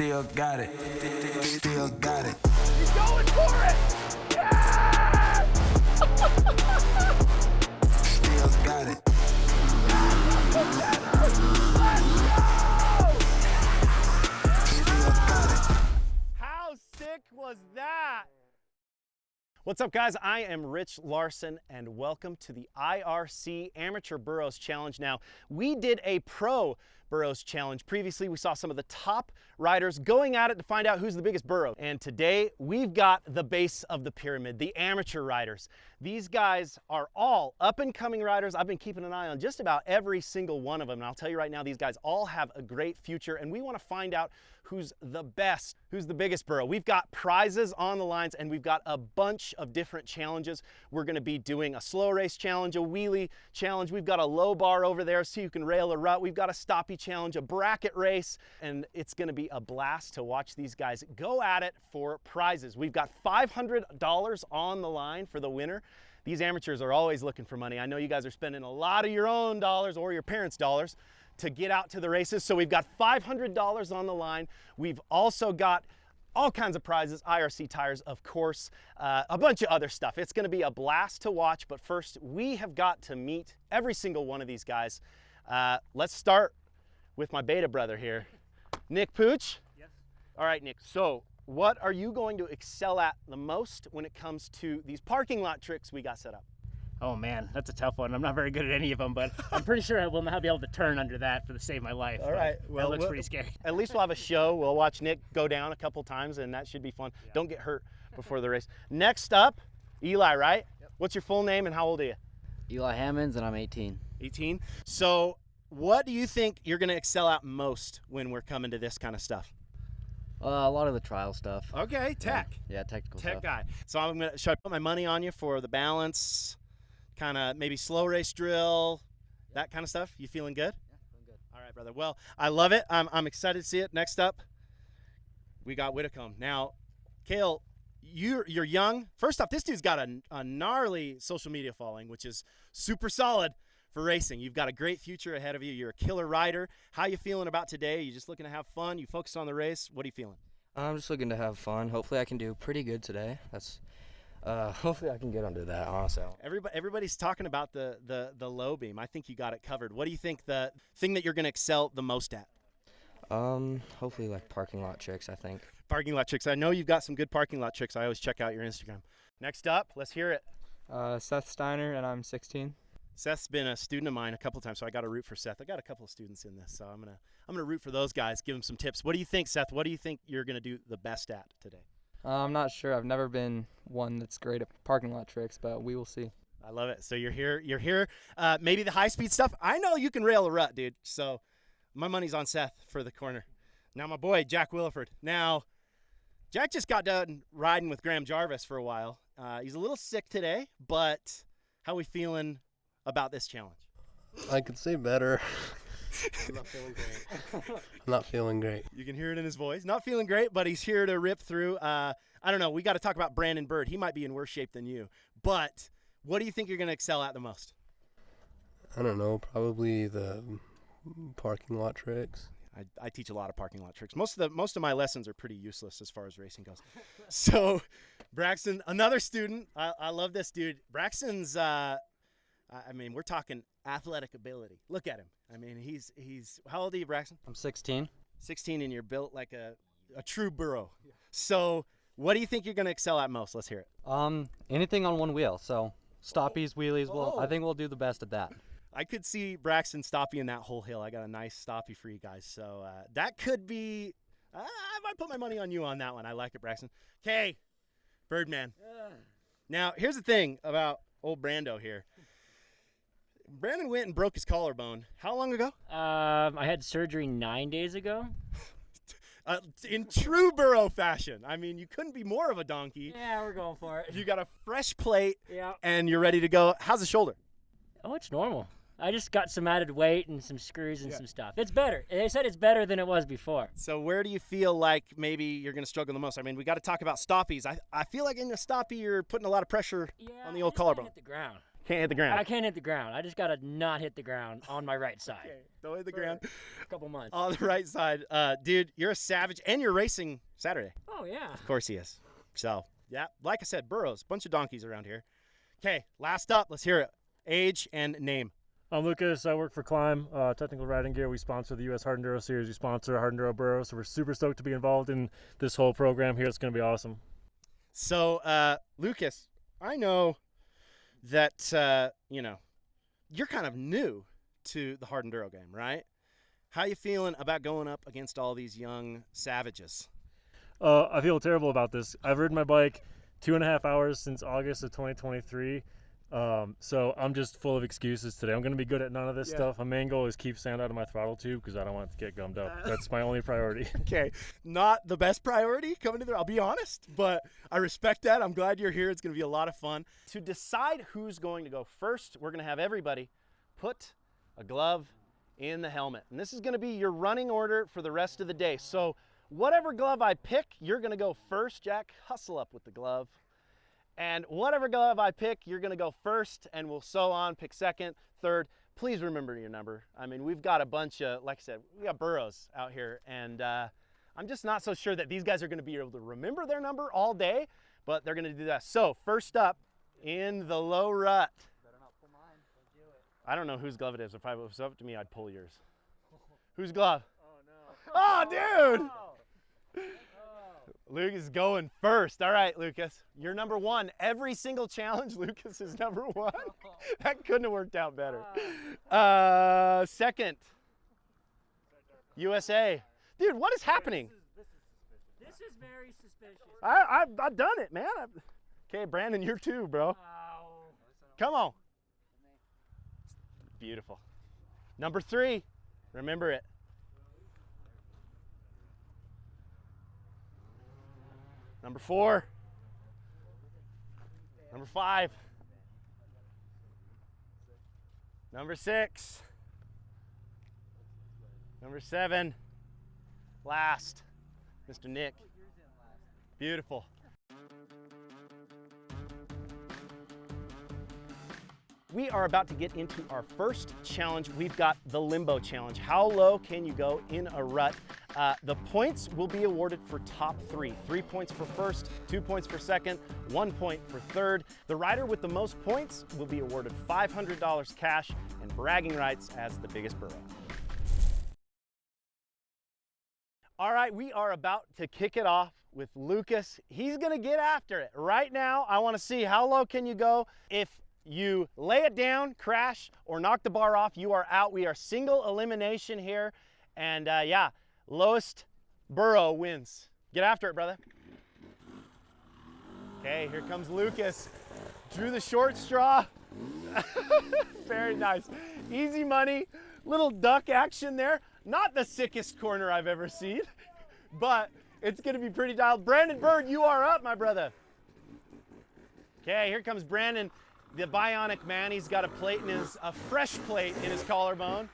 Still got it. Still got it. He's going for it! Yeah! Still got it. Let's go! How sick was that? What's up, guys? I am Rich Larsen, and welcome to the IRC Amateur Burros Challenge. Now, we did a pro burros challenge previously. We saw some of the top riders going at it to find out who's the biggest burro. And today, we've got the base of the pyramid, the amateur riders. These guys are all up-and-coming riders. I've been keeping an eye on just about every single one of them. And I'll tell you right now, these guys all have a great future, and we want to find out who's the best, who's the biggest burro. We've got prizes on the lines, and we've got a bunch of different challenges. We're going to be doing a slow race challenge, a wheelie challenge. We've got a low bar over there so you can rail a rut. We've got a stoppie challenge, a bracket race, and it's going to be a blast to watch these guys go at it for prizes. We've got $500 on the line for the winner. These amateurs are always looking for money. I know you guys are spending a lot of your own dollars or your parents' dollars to get out to the races. So we've got $500 on the line. We've also got all kinds of prizes, IRC tires, of course, a bunch of other stuff. It's gonna be a blast to watch, but first we have got to meet every single one of these guys. Let's start with my beta brother here, Nick Pooch. Yes. All right, Nick, so what are you going to excel at the most when it comes to these parking lot tricks we got set up? Oh man, that's a tough one. I'm not very good at any of them, but I'm pretty sure I will not be able to turn under that for the save my life. All right, well, that looks pretty scary. At least we'll have a show. We'll watch Nick go down a couple times, and that should be fun. Yeah. Don't get hurt before the race. Next up, Eli, right? Yep. What's your full name and how old are you? Eli Hammons, and I'm 18. 18. So what do you think you're going to excel at most when we're coming to this kind of stuff? A lot of the trial stuff. Okay, tech. Yeah, technical Tech stuff. guy. So should I put my money on you for the balance, kind of maybe slow race drill, that kind of stuff? You feeling good? Yeah, feeling good. All right, brother. Well, I love it. I'm excited to see it. Next up, we got Widdicombe. Now, Kael, you're young. First off, this dude's got a gnarly social media following, which is super solid for racing. You've got a great future ahead of you. You're a killer rider. How you feeling about today? You just looking to have fun? You focused on the race? What are you feeling? I'm just looking to have fun. Hopefully I can do pretty good today. That's hopefully I can get under that, honestly. Everybody's talking about the low beam. I think you got it covered. What do you think the thing that you're going to excel the most at? Hopefully like parking lot tricks, I think. Parking lot tricks. I know you've got some good parking lot tricks. I always check out your Instagram. Next up, let's hear it. Seth Steiner, and I'm 16. Seth's been a student of mine a couple times, so I got to root for Seth. I got a couple of students in this, so I'm gonna root for those guys, give them some tips. What do you think, Seth? What do you think you're gonna do the best at today? I'm not sure. I've never been one that's great at parking lot tricks, but we will see. I love it. So you're here. You're here. Maybe the high-speed stuff. I know you can rail a rut, dude. So my money's on Seth for the corner. Now my boy, Jack Williford. Now, Jack just got done riding with Graham Jarvis for a while. He's a little sick today, but how we feeling about this challenge? I could say better. I'm not feeling great. I'm not feeling great. You can hear it in his voice. Not feeling great, but he's here to rip through. I don't know. We got to talk about Brandon Byrd. He might be in worse shape than you. But what do you think you're going to excel at the most? I don't know. Probably the parking lot tricks. I teach a lot of parking lot tricks. Most of my lessons are pretty useless as far as racing goes. So, Braxton, another student. I love this dude. Braxton's. I mean, we're talking athletic ability. Look at him. I mean, he's how old are you, Braxton? I'm 16. 16, and you're built like a true burro. Yeah. So what do you think you're going to excel at most? Let's hear it. Anything on one wheel. So stoppies, wheelies, I think we'll do the best at that. I could see Braxton stopping that whole hill. I got a nice stoppie for you guys. So that could be, I might put my money on you on that one. I like it, Braxton. Okay, Birdman. Now, here's the thing about old Brando here. Brandon went and broke his collarbone. How long ago? I had surgery 9 days ago. In true burro fashion. I mean, you couldn't be more of a donkey. Yeah, we're going for it. You got a fresh plate, Yeah. and you're ready to go. How's the shoulder? Oh, it's normal. I just got some added weight and some screws and some stuff. It's better. They said it's better than it was before. So where do you feel like maybe you're going to struggle the most? I mean, we got to talk about stoppies. I feel like in the stoppie, you're putting a lot of pressure on the old collarbone. Hit the ground. Can't hit the ground. I can't hit the ground. I just gotta not hit the ground on my right side. Okay, don't hit the ground. A couple months. On the right side. Dude, you're a savage, and you're racing Saturday. Oh yeah. Of course he is. So, yeah, like I said, burros, bunch of donkeys around here. Okay, last up, let's hear it. Age and name. I'm Lukas. I work for Klim, Technical Riding Gear. We sponsor the U.S. Hard Enduro Series. We sponsor Hard Enduro Burros. So we're super stoked to be involved in this whole program here. It's going to be awesome. So, Lukas, I know that, you're kind of new to the Hard Enduro game, right? How you feeling about going up against all these young savages? I feel terrible about this. I've ridden my bike 2.5 hours since August of 2023. So I'm just full of excuses today. I'm going to be good at none of this stuff. My main goal is keep sand out of my throttle tube because I don't want it to get gummed up. That's my only priority. Okay, not the best priority coming to there, I'll be honest, but I respect that. I'm glad you're here. It's going to be a lot of fun. To decide who's going to go first, we're going to have everybody put a glove in the helmet. And this is going to be your running order for the rest of the day. So whatever glove I pick, you're going to go first. Jack, hustle up with the glove. And whatever glove I pick, you're going to go first, and we'll so on, pick second, third. Please remember your number. I mean, we've got a bunch of, like I said, we got burros out here, and I'm just not so sure that these guys are going to be able to remember their number all day, but they're going to do that. So first up, in the low rut. Better not pull mine. Don't do it. I don't know whose glove it is. If it was up to me, I'd pull yours. Whose glove? Oh, no. Oh, dude. Luke is going first. All right, Lukas, you're number one. Every single challenge, Lukas is number one. That couldn't have worked out better. Second, USA. Dude, what is happening? This is very suspicious. I've done it, man. Okay, Brandon, you're two, bro. Come on. Beautiful. Number three, remember it. Number four. Number five. Number six. Number seven. Last. Mr. Nick. Beautiful. We are about to get into our first challenge. We've got the Limbo challenge. How low can you go in a rut? The points will be awarded for top three. 3 points for first, 2 points for second, 1 point for third. The rider with the most points will be awarded $500 cash and bragging rights as the biggest burro. All right, we are about to kick it off with Lukas. He's gonna get after it. Right now, I wanna see how low can you go. If you lay it down, crash, or knock the bar off, you are out. We are single elimination here. And yeah, lowest burro wins. Get after it, brother. Okay, here comes Lukas. Drew the short straw. Very nice. Easy money. Little duck action there. Not the sickest corner I've ever seen, but it's going to be pretty dialed. Brandon Byrd, you are up, my brother. Okay, here comes Brandon. The bionic man, he's got a fresh plate in his collarbone.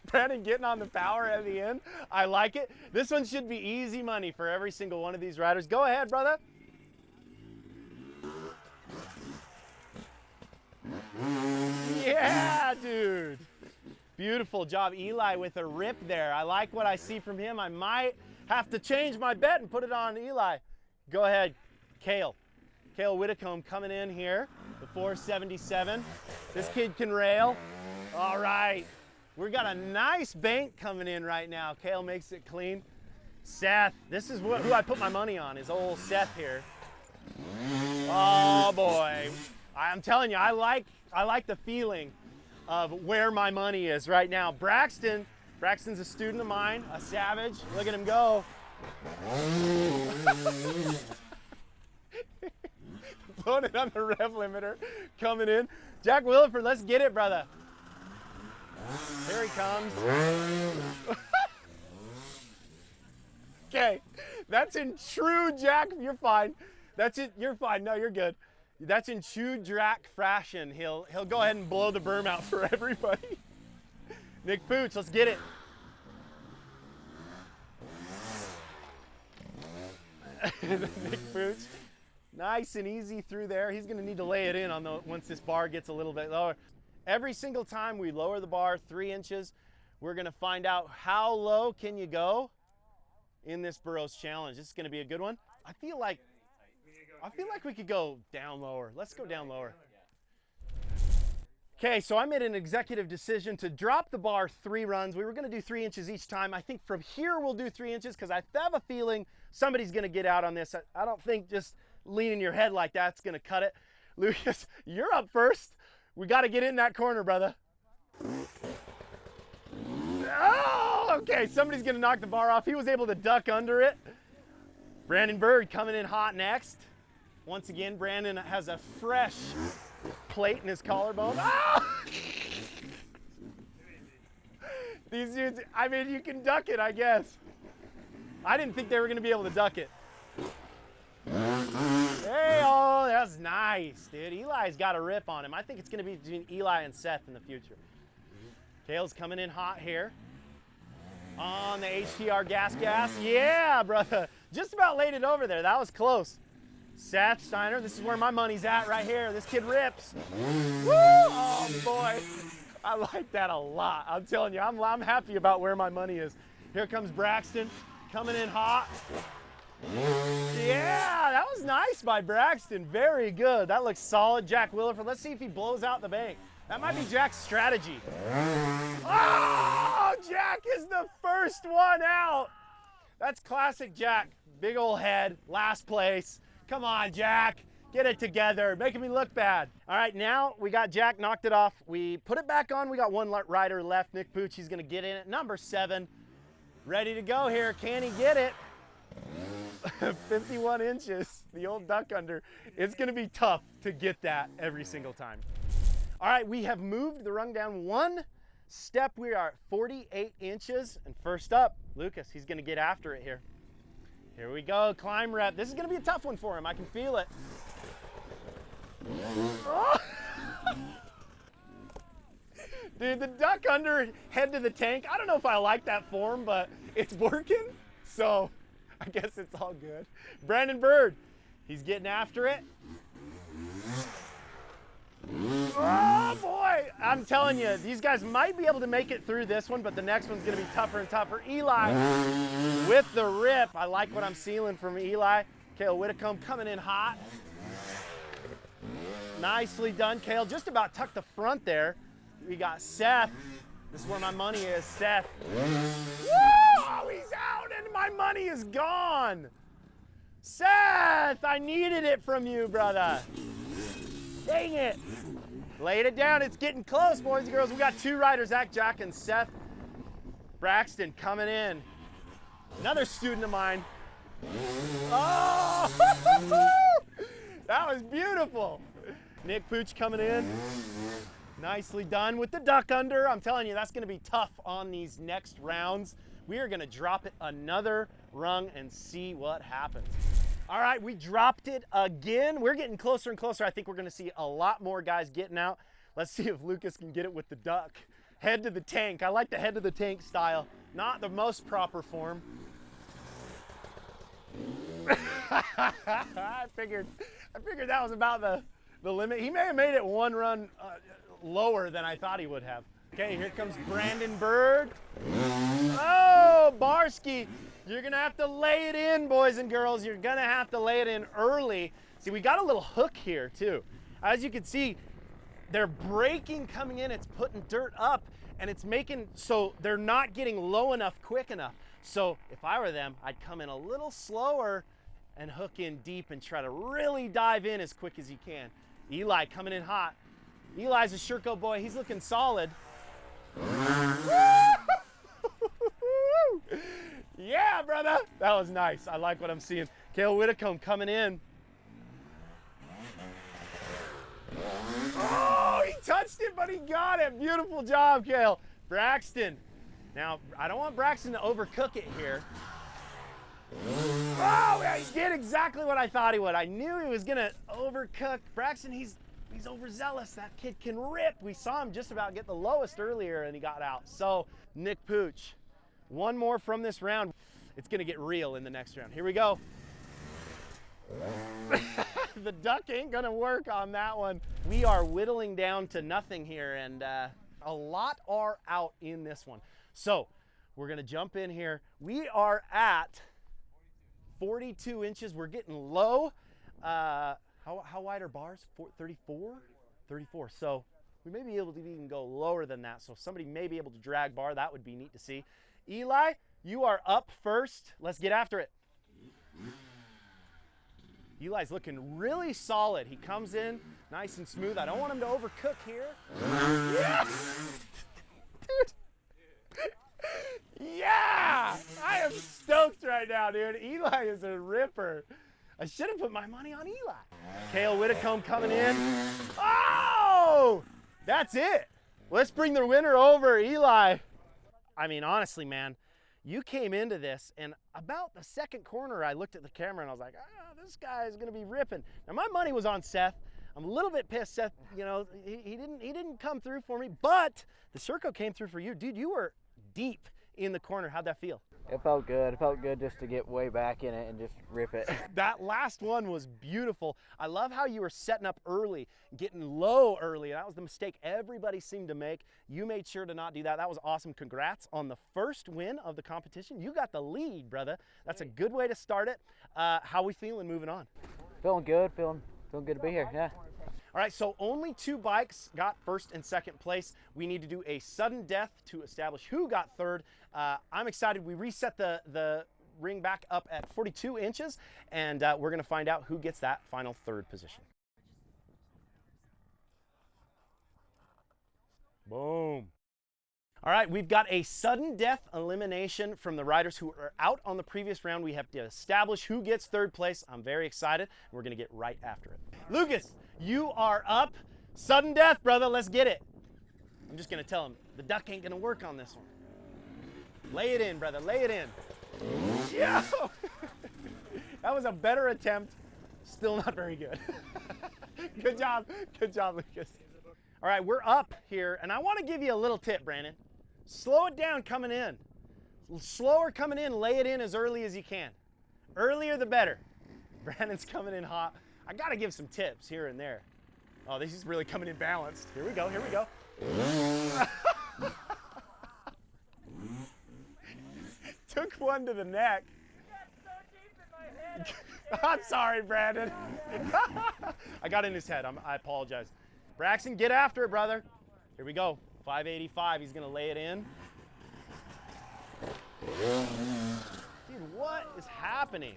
Brandon getting on the power at the end. I like it. This one should be easy money for every single one of these riders. Go ahead, brother. Yeah, dude. Beautiful job. Eli with a rip there. I like what I see from him. I might have to change my bet and put it on Eli. Go ahead, Kael. Kael Widdicombe coming in here, the 477. This kid can rail. All right. We've got a nice bank coming in right now. Kael makes it clean. Seth, this is who I put my money on, is old Seth here. Oh boy. I'm telling you, I like the feeling of where my money is right now. Braxton's a student of mine, a savage. Look at him go. Blowing it on the rev limiter, coming in. Jack Williford, let's get it, brother. Here he comes. Okay, that's in true Jack. You're fine. That's it. You're fine. No, you're good. That's in true Jack fashion. He'll go ahead and blow the berm out for everybody. Nick Pooch, let's get it. Nick Pooch. Nice and easy through there. He's gonna need to lay it in on once this bar gets a little bit lower. Every single time we lower the bar 3 inches, we're gonna find out how low can you go in this Burros challenge. This is gonna be a good one. I feel like we could go down lower. Let's go down lower. Okay, so I made an executive decision to drop the bar 3 runs. We were gonna do 3 inches each time. I think from here we'll do 3 inches because I have a feeling somebody's gonna get out on this. I don't think just leaning your head like that's gonna cut it. Lukas, you're up first. We gotta get in that corner, brother. Oh, okay, somebody's gonna knock the bar off. He was able to duck under it. Brandon Byrd coming in hot next. Once again, Brandon has a fresh plate in his collarbone. Ah! These dudes, I mean, you can duck it, I guess. I didn't think they were gonna be able to duck it. Hey, oh, that's nice, dude. Eli's got a rip on him. I think it's gonna be between Eli and Seth in the future. Kael's coming in hot here. On the HTR gas. Yeah, brother. Just about laid it over there. That was close. Seth Steiner, this is where my money's at right here. This kid rips. Woo! Oh, boy. I like that a lot. I'm telling you, I'm happy about where my money is. Here comes Braxton coming in hot. Yeah, that was nice by Braxton. Very good. That looks solid. Jack Williford. Let's see if he blows out the bank. That might be Jack's strategy. Oh, Jack is the first one out. That's classic Jack. Big old head, last place. Come on, Jack. Get it together. Making me look bad. All right, now we got Jack knocked it off. We put it back on. We got one rider left. Nick Pooch, he's going to get in at number 7. Ready to go here. Can he get it? 51 inches, the old duck under. It's going to be tough to get that every single time. All right, we have moved the rung down 1 step. We are at 48 inches. And first up, Lukas, he's going to get after it here. Here we go, climb rep. This is going to be a tough one for him. I can feel it. Oh. Dude, the duck under, head to the tank. I don't know if I like that form, but it's working. So I guess it's all good. Brandon Byrd, he's getting after it. Oh boy, I'm telling you, these guys might be able to make it through this one, but the next one's gonna be tougher and tougher. Eli with the rip. I like what I'm seeing from Eli. Kael Widdicombe coming in hot. Nicely done, Kael. Just about tucked the front there. We got Seth. This is where my money is, Seth. Woo! He's out and my money is gone. Seth, I needed it from you, brother. Dang it. Laid it down. It's getting close, boys and girls. We got 2 riders, Zach, Jack, and Seth. Braxton coming in. Another student of mine. Oh! That was beautiful. Nick Pooch coming in. Nicely done with the duck under. I'm telling you, that's going to be tough on these next rounds. We are going to drop it another rung and see what happens. All right, we dropped it again. We're getting closer and closer. I think we're going to see a lot more guys getting out. Let's see if Lukas can get it with the duck. Head to the tank. I like the head to the tank style. Not the most proper form. I figured that was about the limit. He may have made it 1 run lower than I thought he would have. Okay, here comes Brandon Byrd. Oh, Barsky, you're gonna have to lay it in, boys and girls. You're gonna have to lay it in early. See, we got a little hook here too. As you can see, they're braking coming in. It's putting dirt up and it's making so they're not getting low enough quick enough. So if I were them, I'd come in a little slower and hook in deep and try to really dive in as quick as you can. Eli coming in hot. Eli's a Sherco boy. He's looking solid. Yeah, brother. That was nice. I like what I'm seeing. Kael Widdicombe coming in. Oh, he touched it, but he got it. Beautiful job, Kael. Braxton. Now, I don't want Braxton to overcook it here. Oh, yeah, he did exactly what I thought he would. I knew he was going to overcook. Braxton, he's overzealous. That kid can rip. We saw him just about get the lowest earlier, and he got out. So, Nick Pooch, 1 more from this round. It's going to get real in the next round. Here we go. The duck ain't gonna work on that one. We are whittling down to nothing here, and a lot are out in this one. So we're gonna jump in here. We are at 42 inches. We're getting low. How wide are bars? 34? 34. So we may be able to even go lower than that. So if somebody may be able to drag bar, that would be neat to see. Eli, you are up first. Let's get after it. Eli's looking really solid. He comes in nice and smooth. I don't want him to overcook here. Yes! Dude. Yeah! I am stoked right now, dude. Eli is a ripper. I should have put my money on Eli. Kael Widdicombe coming in. Oh! That's it. Let's bring the winner over, Eli. I mean, honestly, man, you came into this, and about the second corner, I looked at the camera and I was like, this guy is gonna be ripping. Now my money was on Seth. I'm a little bit pissed, Seth. You know, he didn't come through for me, but the Circo came through for you, dude. You were deep in the corner. How'd that feel? It felt good. It felt good just to get way back in it and just rip it. That last one was beautiful. I love how you were setting up early, getting low early. That was the mistake everybody seemed to make. You made sure to not do that. That was awesome. Congrats on the first win of the competition. You got the lead, brother. That's a good way to start it. How we feeling moving on? Feeling good. Feeling good to be here. Yeah. All right, so only 2 bikes got first and second place. We need to do a sudden death to establish who got third. I'm excited. We reset the ring back up at 42 inches, and we're gonna find out who gets that final third position. Boom. All right, we've got a sudden death elimination from the riders who are out on the previous round. We have to establish who gets third place. I'm very excited. We're gonna get right after it. Lukas, you are up. Sudden death, brother, let's get it. I'm just gonna tell him, the duck ain't gonna work on this one. Lay it in, brother, lay it in. Yeah! That was a better attempt. Still not very good. Good job, Lukas. All right, we're up here, and I wanna give you a little tip, Brandon. Slow it down coming in. Slower coming in, lay it in as early as you can. Earlier the better. Brandon's coming in hot. I gotta give some tips here and there. Oh, this is really coming in balanced. Here we go, here we go. Took one to the neck. I'm sorry, Brandon. I got in his head, I apologize. Braxton, get after it, brother. Here we go, 585, he's gonna lay it in. Dude, what is happening?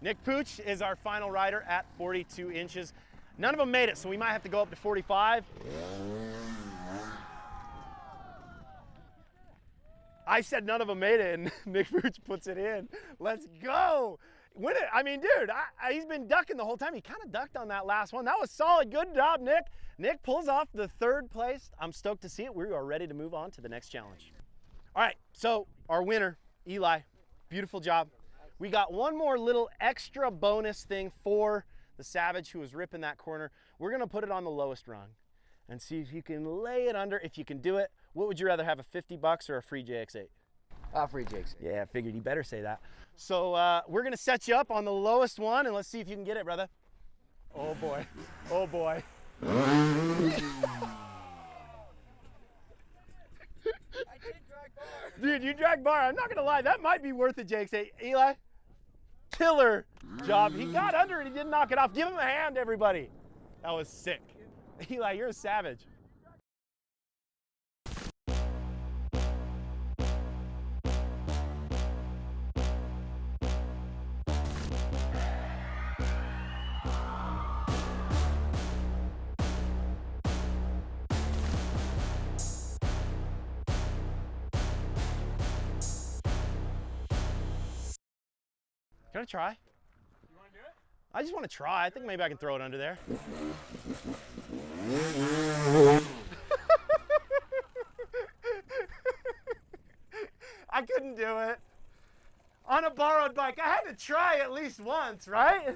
Nick Pooch is our final rider at 42 inches. None of them made it, so we might have to go up to 45. I said none of them made it, and Nick Pooch puts it in. Let's go. Win it. I mean, dude, he's been ducking the whole time. He kind of ducked on that last one. That was solid. Good job, Nick. Nick pulls off the third place. I'm stoked to see it. We are ready to move on to the next challenge. All right, so our winner, Eli, beautiful job. We got one more little extra bonus thing for the Savage who was ripping that corner. We're gonna put it on the lowest rung and see if you can lay it under. If you can do it, what would you rather have, a 50 bucks or a free JX8? Free JX8. Yeah, I figured you better say that. So we're gonna set you up on the lowest one and let's see if you can get it, brother. Oh boy, oh boy. Dude, you drag bar. I'm not gonna lie, that might be worth it, JX8. Eli, killer job. He got under it, he didn't knock it off. Give him a hand, everybody. That was sick. Eli, you're a savage. Can I try? You want to do it? I just want to try. I think maybe I can throw it under there. I couldn't do it. On a borrowed bike, I had to try at least once, right?